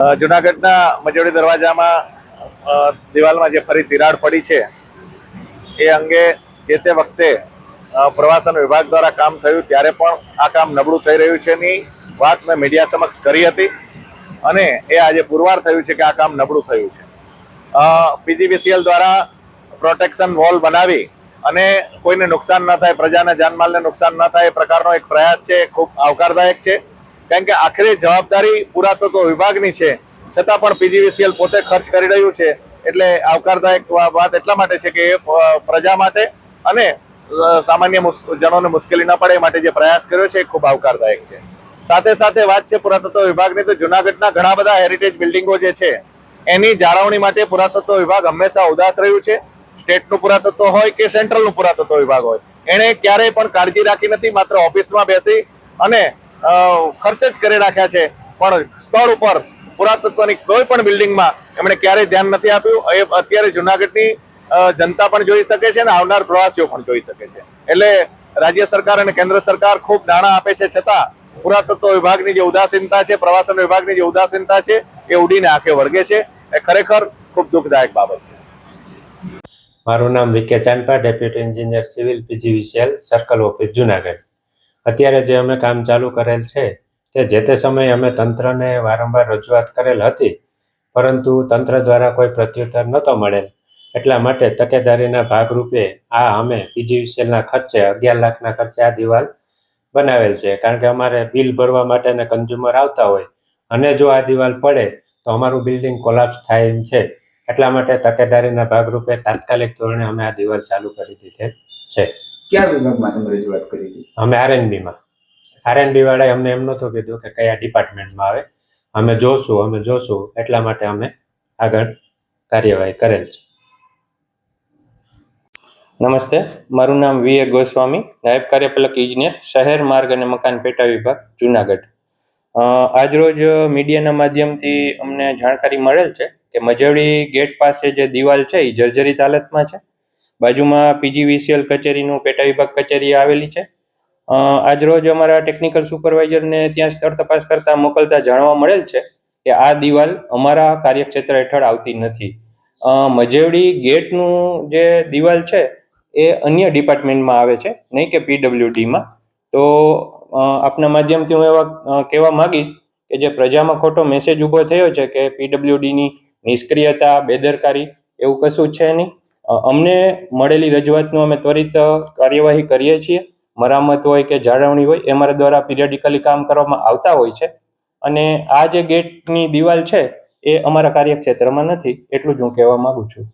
જુનાગઢના મજોડી દરવાજામાં દિવાલમાં જે ફરી તિરાડ પડી છે એ અંગે જે તે વખતે પ્રવાસન વિભાગ દ્વારા કામ થયું ત્યારે પણ આ કામ નબળું થઈ રહ્યું છે ની વાત મેં મીડિયા સમક્ષ કરી હતી અને એ આજે પુરવાર થયું છે કે આ કામ નબળું થયું છે. પીજીવીસીએલ દ્વારા પ્રોટેક્શન વોલ બનાવી અને કોઈને નુકસાન ન થાય, પ્રજાના જાનમાલને નુકસાન ન થાય એ પ્રકારનો એક પ્રયાસ છે, ખૂબ આવકારદાયક છે. કારણ કે આખરી જવાબદારી પુરાતત્વ વિભાગની છે, છતાં પણ પીજીવીસીએલ પોતે ખર્ચ કરી રહ્યું છે. એટલે આવકારદાયક વાત એટલા માટે છે કે પ્રજા માટે અને સામાન્ય જનોને મુશ્કેલી ન પડે એ માટે જે પ્રયાસ કર્યો છે એ ખૂબ આવકારદાયક છે. સાથે સાથે વાત છે પુરાતત્વ વિભાગની, તો જુનાગઢના ઘણા બધા હેરિટેજ બિલ્ડિંગો જે છે એની જાળવણી માટે પુરાતત્વ વિભાગ હંમેશા ઉદાસ રહ્યું છે. સ્ટેટનું પુરાતત્વ હોય કે સેન્ટ્રલનું પુરાતત્વ વિભાગ હોય, એણે ક્યારેય પણ કાળજી રાખી નથી. માત્ર ઓફિસમાં બેસી અને ખર્ચ જ કરી રાખ્યા છે, પણ સ્થળ ઉપર પુરાતત્વની કોઈ પણ બિલ્ડિંગમાં એમણે ક્યારેય ધ્યાન નથી આપ્યું. એ અત્યારે જુનાગઢની જનતા પણ જોઈ શકે છે અને આવનાર પ્રવાસીઓ પણ જોઈ શકે છે. એટલે રાજ્ય સરકાર અને કેન્દ્ર સરકાર ખૂબ નાણાં આપે છે, છતાં પુરાતત્વ વિભાગની જે ઉદાસીનતા છે, પ્રવાસન વિભાગની જે ઉદાસીનતા છે એ ઉડીને આંખે વળગે છે. એ ખરેખર ખૂબ દુઃખદાયક બાબત છે. મારું નામ V K Champa, deputy engineer civil, PGVCL, circle office, Junagadh. અત્યારે જે અમે કામ ચાલુ કરેલ છે તે જે તે સમયે અમે તંત્રને વારંવાર રજૂઆત કરેલ હતી, પરંતુ તંત્ર દ્વારા કોઈ પ્રત્યુત્તર નહોતો મળેલ. એટલા માટે તકેદારીના ભાગરૂપે અમે પીજીવીસીએલના ખર્ચે 11 લાખના ખર્ચે આ દિવાલ બનાવેલ છે. કારણ કે અમારે બિલ ભરવા માટે કન્ઝ્યુમર આવતા હોય અને જો આ દિવાલ પડે તો અમારું બિલ્ડિંગ કોલાપ્સ થાય એમ છે. એટલા માટે તકેદારીના ભાગરૂપે તાત્કાલિક ધોરણે અમે આ દિવાલ ચાલુ કરી દીધેલ છે. કયા વિભાગમાં તમે રજૂઆત કરી હતી? અમે આરએનબીમાં. આરએનબી વાળાએ અમને એમ નહોતું કીધું કે કયા ડિપાર્ટમેન્ટમાં આવે, અમે જોશું એટલા માટે અમે આગળ કાર્યવાહી કરેલ છે. નમસ્તે, મારું નામ વી. એ. ગોસ્વામી, નાયબ કાર્યપાલક ઇજનેર, શહેર માર્ગ અને મકાન પેટા વિભાગ, જુનાગઢ. આજરોજ મીડિયાના માધ્યમથી અમને જાણકારી મળેલ છે કે મજવડી ગેટ પાસે જે દિવાલ છે એ જર્જરિત હાલતમાં છે. બાજુમાં પીજીવીસીએલ કચેરીનું પેટા વિભાગ કચેરી આવેલી છે. આજરોજ અમારા ટેકનિકલ સુપરવાઇઝરને ત્યાં સ્થળ તપાસ કરતા મોકલતા જાણવા મળેલ છે કે આ દિવાલ અમારા કાર્યક્ષેત્ર હેઠળ આવતી નથી. મજેવડી ગેટનું જે દિવાલ છે એ અન્ય ડિપાર્ટમેન્ટમાં આવે છે, નહીં કે પીડબ્લ્યુડીમાં. તો આપના માધ્યમથી હું એવા કહેવા માગીશ કે જે પ્રજામાં ખોટો મેસેજ ઊભો થયો છે કે પીડબ્લ્યુડીની નિષ્ક્રિયતા, બેદરકારી એવું કશું છે નહીં. અમને મળેલી રજૂઆતનું અમે ત્વરિત કાર્યવાહી કરીએ છીએ. મરામત હોય કે જાળવણી હોય એ અમારા દ્વારા પિરિયડિકલી કામ કરવામાં આવતા હોય છે. અને આ જે ગેટની દિવાલ છે એ અમારા કાર્યક્ષેત્રમાં નથી, એટલું જ હું કહેવા માગું છું.